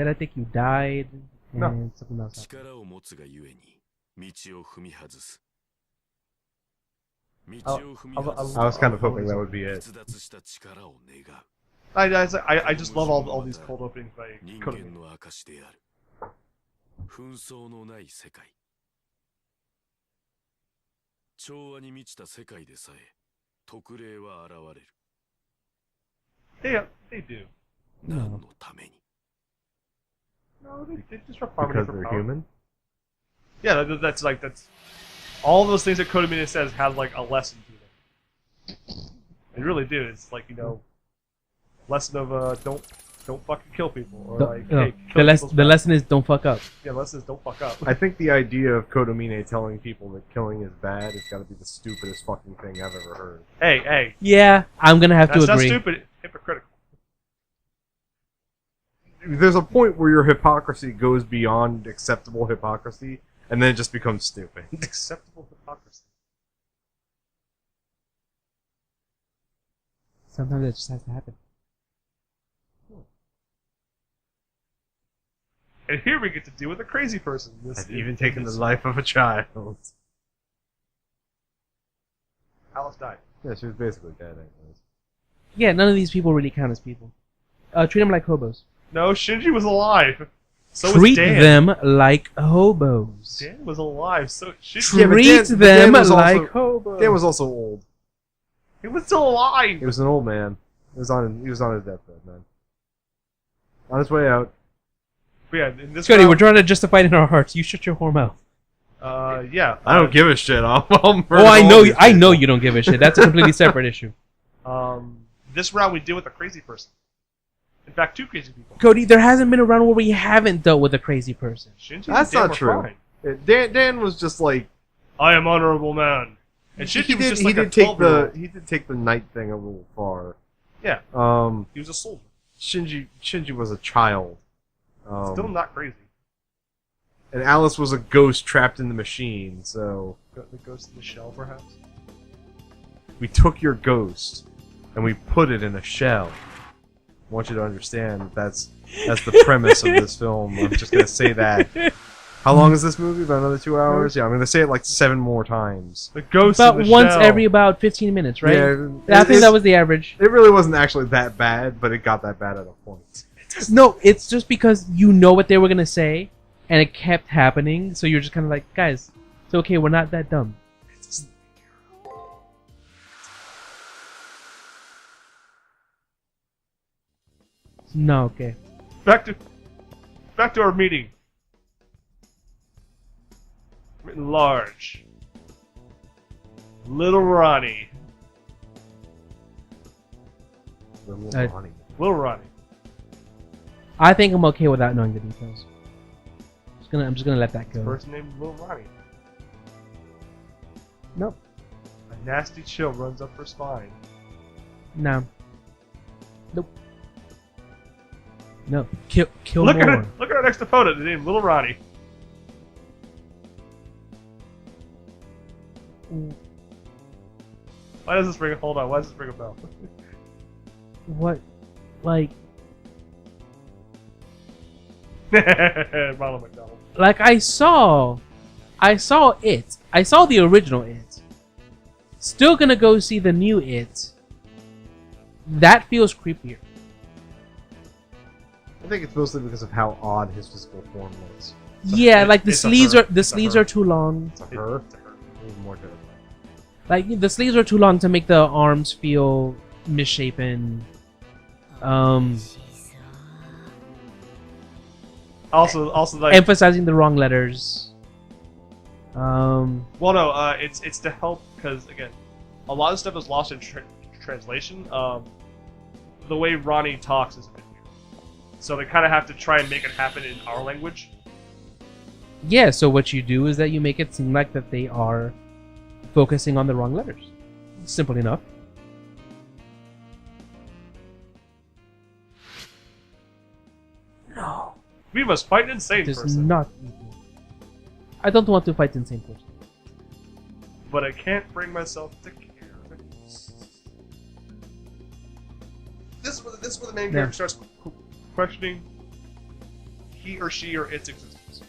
Then I think you died, and No. something else happened. 力を持つがゆえに道を踏み外す。道 I を踏み外す was kind of hoping that would be it. 逸脱した力を願う。 I just love all these cold openings by 人 Konami. 間の証である。紛争のない世界。調和に満ちた世界でさえ特例は現れる。They do. 何のために？ No, they disrupt harmony Because for they're power. human? Yeah, that's all those things that Konami says have like a lesson to them. They really do. It's like, you know, lesson of don't fucking kill people, or like No, hey, kill people's the friends. lesson is don't fuck up. Yeah, lesson is don't fuck up. I think the idea of Kodomine telling people that killing is bad has got to be the stupidest fucking thing I've ever heard. Hey, Yeah, I'm gonna have that's to not agree. stupid. Hypocritical. There's a point where your hypocrisy goes beyond acceptable hypocrisy, and then it just becomes stupid. Acceptable hypocrisy. Sometimes it just has to happen. And here we get to deal with a crazy person. I've even taken the life of a child. Alice died. Yeah, she was basically dead, anyways. Yeah, none of these people really count as people. Treat them like hobos. No, Shinji was alive. So was Treat Dan. them like hobos. Dan was alive. So Shinji. Yeah, but Treat Dan them was also- like hobos. Dan was also old. He was still alive. He was an old man. He was on his deathbed, man. On his way out. But yeah, in this Cody, round, we're trying to justify it in our hearts. You shut your whore mouth. yeah. I don't give a shit. I'll murder Oh, I all know. these I know people. you don't give a shit. That's a completely separate issue. This round we deal with a crazy person. In fact, two crazy people. Cody, there hasn't been a round where we haven't dealt with a crazy person. Shinji That's and Dan not were true. fine. Dan was just like I am honorable man. And Shinji was just like a take 12-year-old. he did take the knight thing a little far. Yeah, Um, he was a soldier. Shinji was a child. Still not crazy. And Alice was a ghost trapped in the machine. So The ghost in the shell, perhaps. we took your ghost and we put it in a shell. I want you to understand that that's the premise of this film. I'm just gonna say that. How long is this movie? About another 2 hours? Yeah, I'm gonna say it like 7 more times. The ghost About in the once shell. every about 15 minutes, right? Yeah, I think that was the average. It really wasn't actually that bad, but it got that bad at a point. No, it's just because you know what they were gonna say, and it kept happening. So you're just kind of like, guys, it's okay. We're not that dumb. No, okay. Back to our meeting. Written large. Little Ronnie. I- Little Ronnie. I think I'm okay without knowing the details. I'm just gonna let that go. First name Little Ronnie. Nope. A nasty chill runs up her spine. No. Nope. No. Kill Look more. at our next opponent, named Little Ronnie. Why does this ring? Hold on. Why does this ring a bell? What? Like, Ronald McDonald. like I saw it. I saw the original It. Still gonna go see the new It. That feels creepier. I think it's mostly because of how odd his physical form looks. Yeah, like the it's a sleeves her. are It's a sleeves her. are too long. It's a her. Even more terrifying. Like the sleeves are too long to make the arms feel misshapen. Also, like, Emphasizing the wrong letters. well, no, it's to help because again, a lot of stuff is lost in translation. The way Ronnie talks is a bit weird, so they kind of have to try and make it happen in our language. Yeah, so what you do is that you make it seem like that they are focusing on the wrong letters. Simple enough. No. We must fight an insane It is person, not easy. I don't want to fight insane person. but I can't bring myself to care. This is where the main Yeah. character starts questioning he or she or its existence.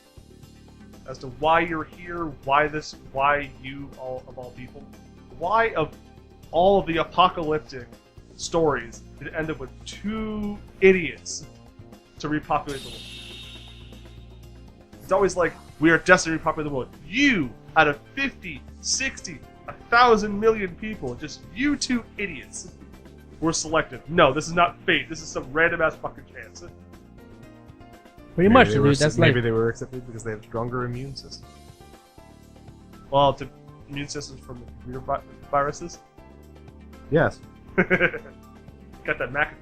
As to why you're here, why you of all people, why of all of the apocalyptic stories it ended up with 2 idiots to repopulate the world. It's always like, we are destined to repopulate the world. You, out of 50, 60, 1,000 million people, just you 2 idiots were selected. No, this is not fate. This is some random ass fucking chance. Pretty much, dude. That's like maybe they were accepted because they have stronger immune systems. Well, to immune systems from the computer viruses. Yes. Got that Mac.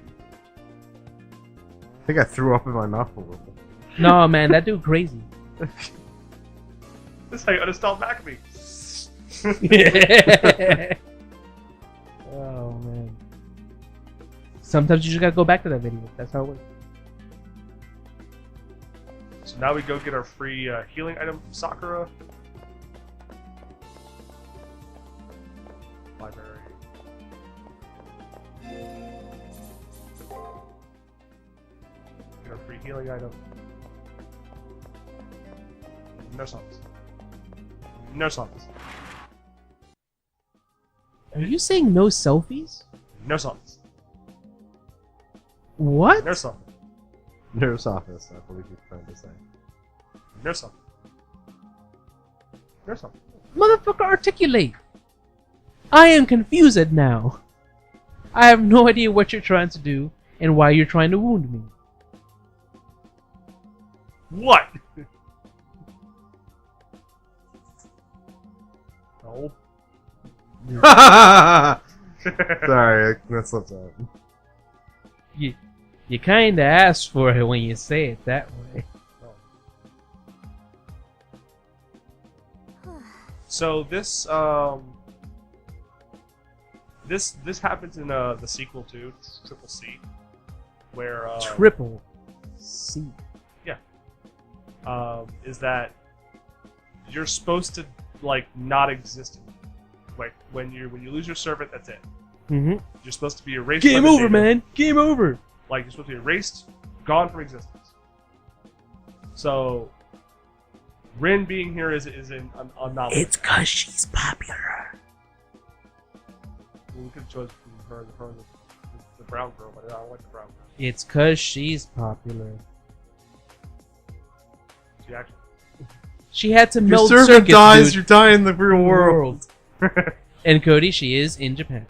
I think I threw up in my mouth a little bit. no, man. That dude crazy. This is how you uninstall McAfee. oh man. Sometimes you just gotta go back to that video. That's how it works. So now we go get our free healing item from Sakura. Library. Get our free healing item. No songs. No songs. Are you saying no selfies? No songs. What? No songs. Neurosophist, I believe you're trying to say. No songs. No songs. Motherfucker, articulate. I am confused now. I have no idea what you're trying to do and why you're trying to wound me. What? No. Sorry, that slipped out. You kinda ask for it when you say it that way. So this this happens in the sequel to Triple C, where Triple C. is that you're supposed to like not exist. Like when you lose your servant, that's it. Mm-hmm. You're supposed to be erased. Game by the over, data. man. Game over. Like you're supposed to be erased, gone from existence. So Rin being here is an anomaly. It's cause she's popular. We could have chosen her the brown girl, but I don't like the brown girl. It's cause she's popular. She actually. She had to Your meld servant circuits, dies, dude. you're dying in the real world. And Cody, she is in Japan.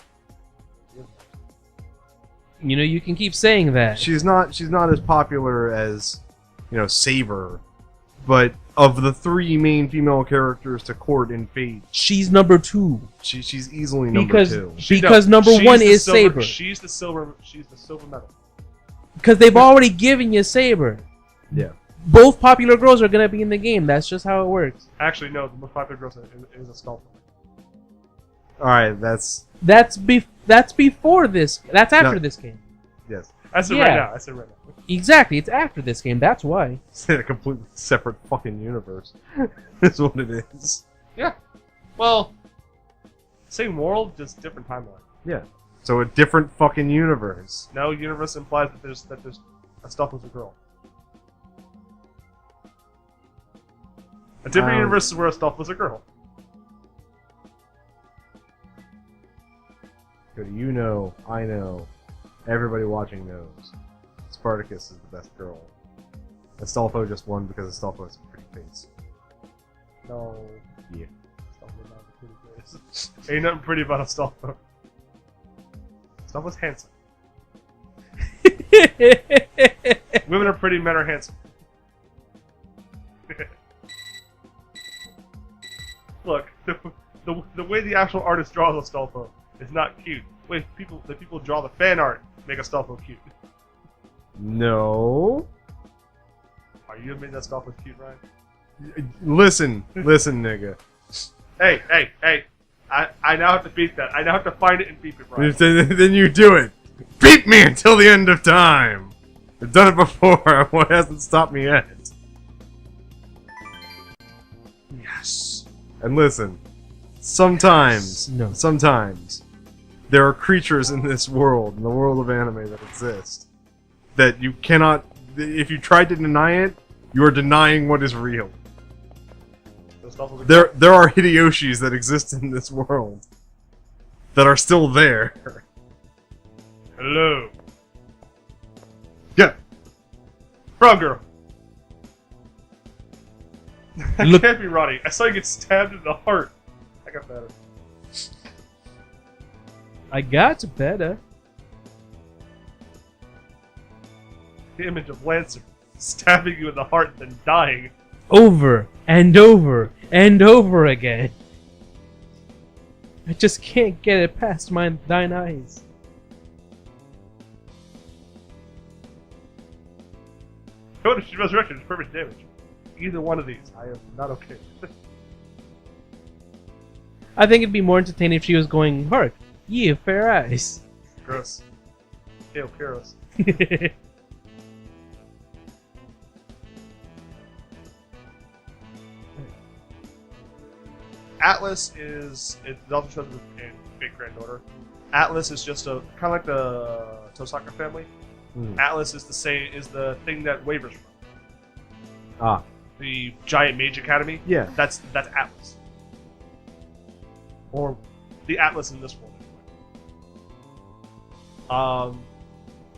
You know, you can keep saying that. She's not as popular as, Saber, but of the 3 main female characters to court in Fate, She's number 2 she's easily number because 2. number she's 1 the is silver, Saber. She's the silver medal. Because they've already given you Saber. Yeah. Both popular girls are gonna be in the game. That's just how it works. Actually, no. The most popular girl is a sculptor. All right, that's That's before this. That's after this game. yes. I said Yeah. right now. I said right now. Exactly. It's after this game. That's why. It's in a completely separate fucking universe. That's what it is. Yeah. Well, same world, just different timeline. Yeah. So a different fucking universe. No, universe implies that there's a stealth with a girl. A different universe is where a stealth was a girl. Good, you know, I know, everybody watching knows. Spartacus is the best girl. Astolfo just won because Astolfo has a pretty face. No. Yeah. Stealth was not a pretty face. Ain't nothing pretty about a Astolfo. Astolfo's handsome. Women are pretty, men are handsome. Look, the way the actual artist draws Astolfo is not cute. Wait, the people draw the fan art make Astolfo cute. No. Are you admitting that Astolfo's cute, Ryan? Listen, nigga. Hey! I now have to beat that. I now have to find it and beat it, Ryan. Then you do it. Beat me until the end of time. I've done it before. What hasn't stopped me yet? Yes. And listen, sometimes there are creatures in this world, in the world of anime that exist, that you cannot, if you tried to deny it, You are denying what is real. So stuff was There are Hideyoshi's that exist in this world that are still there. Hello. Yeah. Brown girl. That Look- can't be Ronnie. I saw you get stabbed in the heart. I got better. I got better. The image of Lancer stabbing you in the heart and then dying. Over and over and over again. I just can't get it past thine eyes. Notice she resurrected is perfect damage. Either one of these, I am not okay. I think it'd be more entertaining if she was going, hark, ye of fair eyes. Gross. Hail Kyros. Atlas is, it also shows in Fate Granddaughter. Atlas is just a kind of like the Tosaka family. Atlas is the thing that wavers from. Ah. The giant mage academy. Yeah. That's Atlas. Or the Atlas in this world.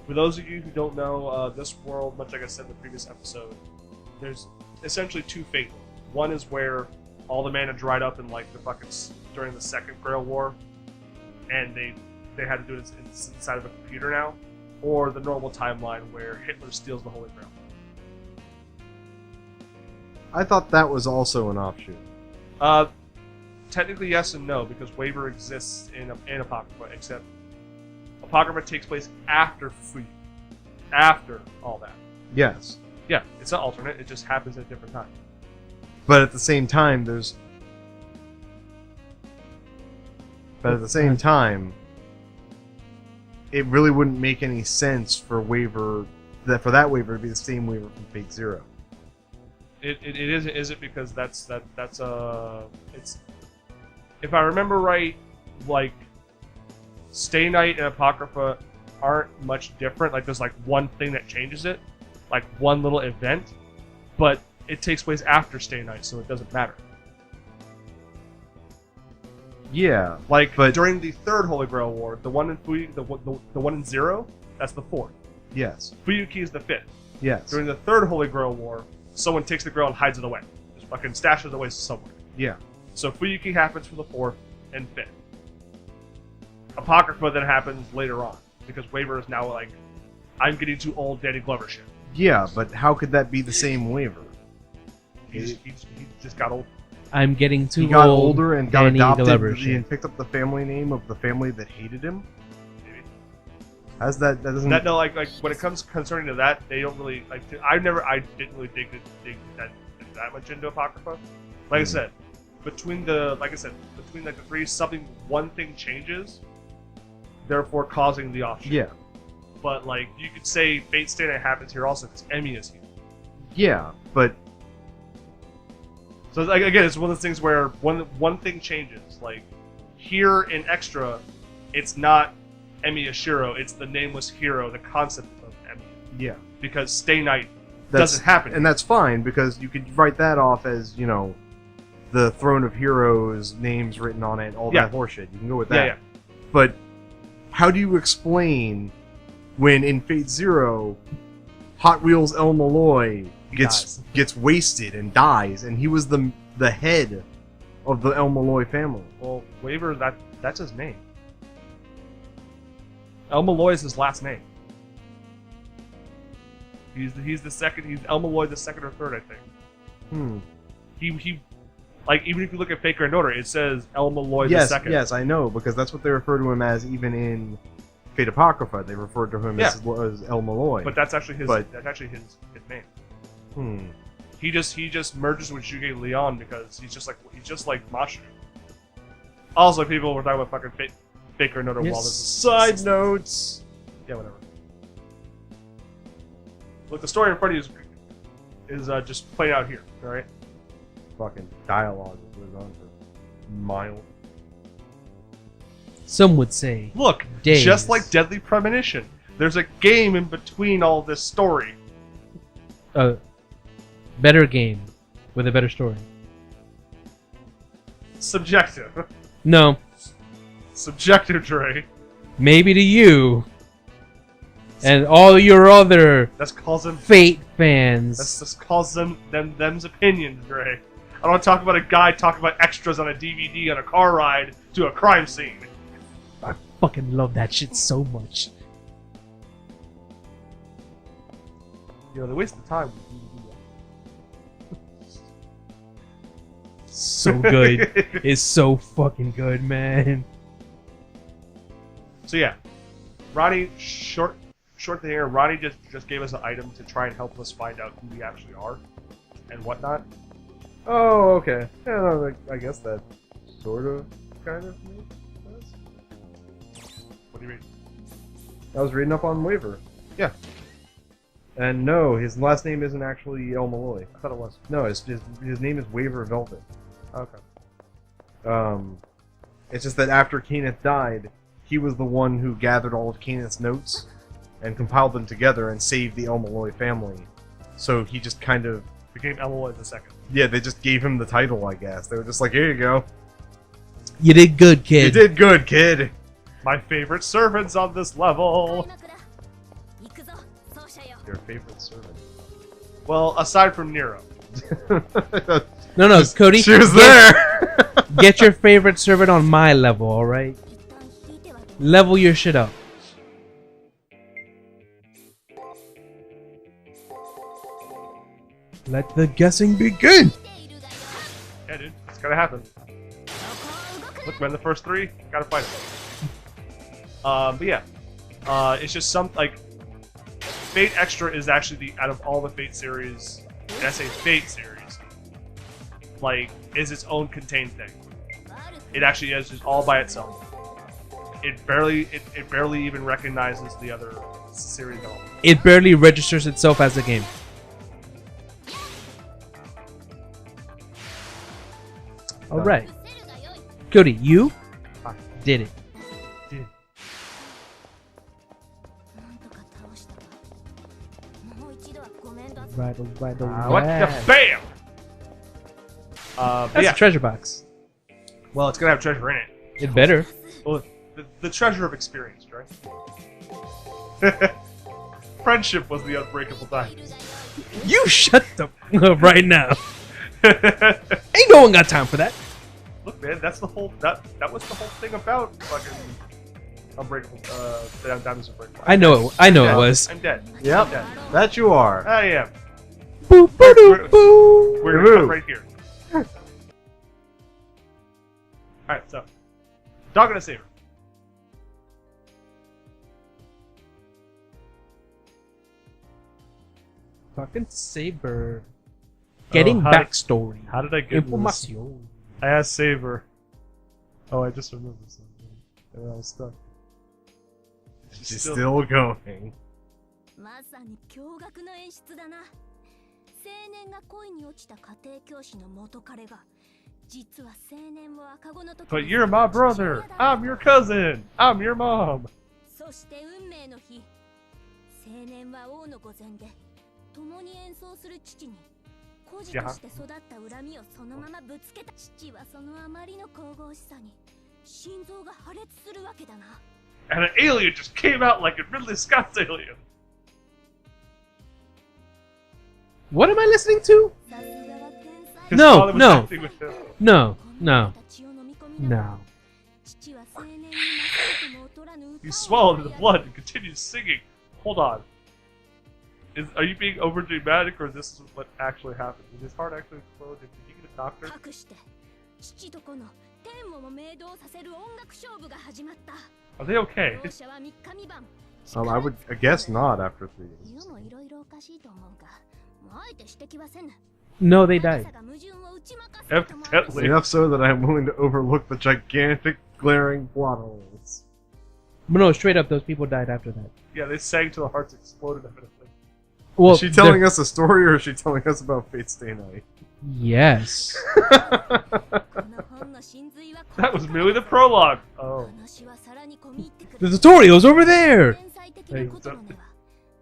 For those of you who don't know, this world, much like I said in the previous episode, there's essentially two fate worlds. One is where all the mana dried up in like the fucking during the Second Grail War, and they had to do it inside of a computer now, or the normal timeline where Hitler steals the Holy Grail. I thought that was also an offshoot. Technically yes and no, because Waver exists in Apocrypha, except Apocrypha takes place after Free, after all that. Yes. Yeah, it's not alternate, it just happens at a different time. But at the same time, there's... But at the same time, it really wouldn't make any sense for that waiver to be the same waiver from Fate Zero. It isn't because that's it's, if I remember right, like Stay Night and Apocrypha aren't much different. Like there's like one thing that changes it, like one little event, but it takes place after Stay Night, so it doesn't matter. Yeah, But during the third Holy Grail War, the one in the one in Zero, that's the fourth. yes, Fuyuki is the fifth. yes, During the third Holy Grail War, someone takes the grail and hides it away. Just fucking stashes it away somewhere. yeah, So Fuyuki happens for the fourth and fifth. Apocrypha then happens later on, because Waver is now like, I'm getting too old, Danny Glover shit. yeah. But how could that be the same waiver? He just got old. I'm getting too He got old. older and got Danny adopted Glover and shit. picked up the family name of the family that hated him. Maybe. How's that? That doesn't. That no, like when it comes concerning to that, they don't really like. I didn't really dig that much into Apocrypha. Like I said, between the three, one thing changes, therefore causing the offshoot. Yeah, But like you could say Fate Stay Night happens here also because Emmy is here. yeah, but So like, again, it's one of those things where one thing changes. Like here in Extra, it's not Emi Ashiro, it's the nameless hero, the concept of Emi. yeah. Because Stay Night That's, doesn't happen. and that's fine because you could write that off as the Throne of Heroes names written on it, all Yeah. that horseshit. You can go with that. yeah. But how do you explain when in Fate Zero, Hot Wheels El Melloi gets wasted and dies, and he was the head of the El Melloi family? Well, Waver, that's his name. El Melloi is his last name. He's the second. He's El Melloi the second or third, I think. He like even if you look at Fate Granddaughter, it says El Melloi the second. Yes, I know, because that's what they refer to him as even in Fate Apocrypha. They referred to him as El Melloi. But that's actually his. But- That's actually his name. Hmm. He just merges with Shuge Leon because he's just like Mashu. Also, people were talking about fucking Fate Granddaughter while this is Side notes. yeah, whatever. Look, the story in front of you is just playing out here. All right. Fucking dialogue that goes on for miles. Some would say. Look, Days. just like Deadly Premonition, there's a game in between all this story. Better game with a better story. Subjective. No, Subjective, Dre. maybe to you and all your other That's calls them. Fate fans. That's just calls them's opinions, Dre. I don't want to talk about a guy talking about extras on a DVD on a car ride to a crime scene. I fucking love that shit so much. You know, they waste the time. So good. It's so fucking good, man. So yeah, Ronnie, short thing here. Ronnie just gave us an item to try and help us find out who we actually are and whatnot. Oh, okay. Yeah, no, I guess that sort of, kind of makes sense. What do you mean? I was reading up on Waver. Yeah. And no, his last name isn't actually El Melloi. I thought it was. No, his name is Waver Velvet. Okay. It's just that after Kayenth died, he was the one who gathered all of Kayenth's notes and compiled them together and saved the El Melloi family. So he just kind of... Became Eloy the second. Yeah, they just gave him the title, I guess. They were just like, here you go. You did good, kid. You did good, kid. My favorite servants on this level. Your favorite servant. Well, aside from Nero. No, Cody. She was there. Get your favorite servant on my level, alright? Level your shit up. Let the guessing begin! Yeah, dude. It's gonna happen. Look, man, the first three, gotta fight them. But yeah. It's just like... Fate Extra is actually out of all the Fate series, and I say Fate series, like, is its own contained thing. It actually is just all by itself. It barely even recognizes the other series at all. It barely registers itself as a game. Alright. Cody, you did it. Right. What the bam? That's yeah. a treasure box. Well, it's gonna have treasure in it. It better. Well, the treasure of experience, right? Friendship was the unbreakable tie. You shut the f up right now. Ain't no one got time for that. Look, man, that's the whole that was the whole thing about fucking unbreakable. Diamonds Unbreakable. I know it was. I'm dead. Yep. I'm dead. That you are. I am. Boo, boo, doo, boo. We're gonna cut right here. Alright, so. Dog and a saber. Fucking saber. Getting how did- backstory. How did I get this? Información. I asked Saber. Oh, I just remembered something. And I was stuck. She's still going. まさに驚愕の演出だな。青年が恋に落ちた家庭教師の元彼が実は青年を赤子の時 But you're my brother! I'm your cousin! I'm your mom! そして運命の日、青年は王の御前で共に演奏する父に孤児として育った恨みをそのままぶつけた。父はそのあまりの神々しさに心臓が破裂するわけだな。And an alien just came out like a Ridley Scott's alien. What am I listening to? さすがは天才。 His No, father was no. acting with him. No. 血を飲み込みながら No. 父は青年に勝るとも劣らぬ歌を He swallowed the blood and continues singing. Hold on. Are you being over dramatic, or this is what actually happened? Did his heart actually explode? Did he get a doctor? 隠して父と子の天をも明動させる音楽勝負が始まった。 Are they okay? 両者は3日3晩。 I guess not after 3 days. 世もいろいろおかしいと思うが、もうあえて指摘はせぬ。 No, they died. 長さが矛盾を打ち負かすこともある。 Evidently. Enough so that I'm willing to overlook the gigantic, glaring plot holes. But no, straight up, those people died after that. Yeah, they sang till the hearts exploded evidently. Well, is she telling us a story, or is she telling us about Fate Stay Night? Yes. この本の真髄は That was merely the prologue. Oh. 話はさらに込み入ってく The る。 tutorial's over there! 天才的なことの根は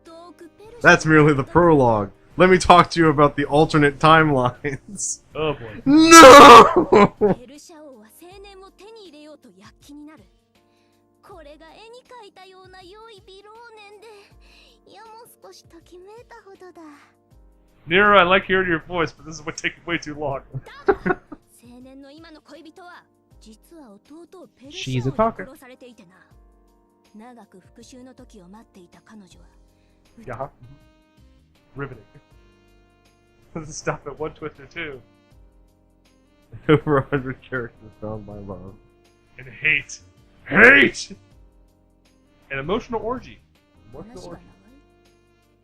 遠くペルシャ That's merely the prologue. Let me talk to you about the alternate timelines. Oh boy. No! ペルシャ王は青年を手に入れようと躍起になる。これが絵に描いたような良い美老年で、いやもう少しときめいたほどだ。 Nero, I like hearing your voice, but this is what taking way too long. 青年の今の恋人は実は弟をペル She's シ a ャ王 talker. に殺されていてな。長く復讐の時を待っていた彼女は Yeah. Riveting. Doesn't stop at one twist or two. Over 100 characters found by love. And hate. Hate! An emotional orgy. 話 Emotional は orgy. 長い。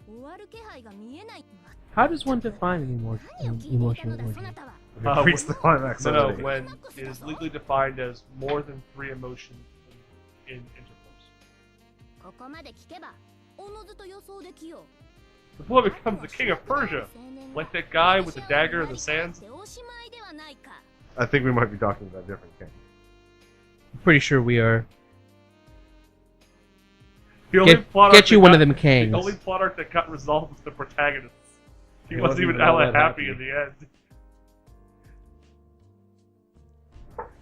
終わる気配が見えない。 How does one define an 何を聞いていた emotional のだ orgy? そなたは。 It reached the climax No, no, already. when it is legally defined as more than 3 emotions in intercourse. ここまで聞けばおのずと予想できよう。 The boy becomes the king of Persia, like that guy with the dagger in the sands. I think we might be talking about a different king. Pretty sure we are. The only plot Get arc you that one got- of them kings. The only plot arc that got resolved was the protagonist. He He wasn't wasn't even all that that happy happy. in the end.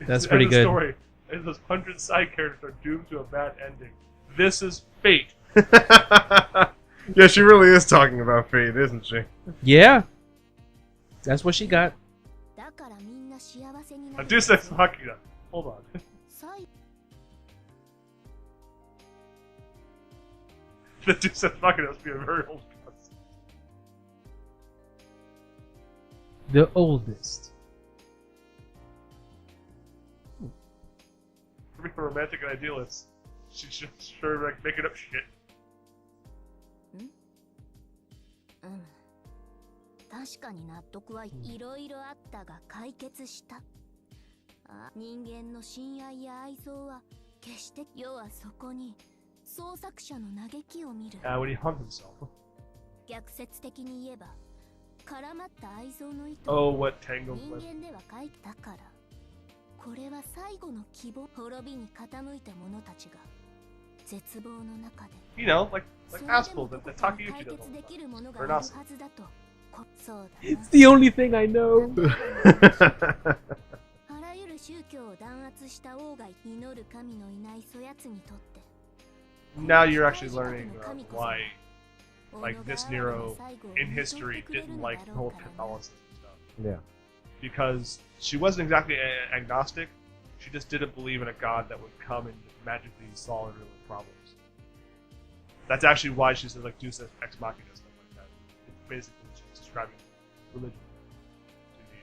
That's End pretty of good. Story. And those 100 side characters are doomed to a bad ending. This is fate. Yeah, she really is talking about fate, isn't she? Yeah. That's what she got. Now, Deus Ex Machina. Hold on. The Deus Ex Machina must be a very old concept. The oldest. For being a romantic and idealist, she's just sure like making up shit. うん確かに納得はいろいろあったが解決した。あ人間の親愛や愛憎は決して要はそこに創作者の嘆きを見る。 When he hung himself. 逆説的に言えば絡まった愛憎の糸 Oh, what tangled 人 web. 間では書いたからこれは最後の希望滅びに傾いた者たちが絶望の中で You know, like それで Aspel も that どこ that かに Takeuchi 解 does 決 all で the きるものが Or ある not. はずだとそうだ It's the only thing I know. あらゆる宗教を弾圧した王が祈る神のいないそやつにとって Now you're actually learning why, like, this Nero in history didn't like the whole Catholicism stuff. Yeah. Because she wasn't exactly agnostic, she just didn't believe in a god that would come and just magically solve real problems. That's actually why she says, like, Deus Ex Machina and stuff like that. It's basically she's describing religion to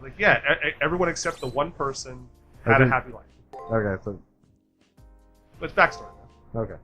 you. Like, yeah, everyone except the one person had a happy life. Okay, so But it's backstory, man. okay.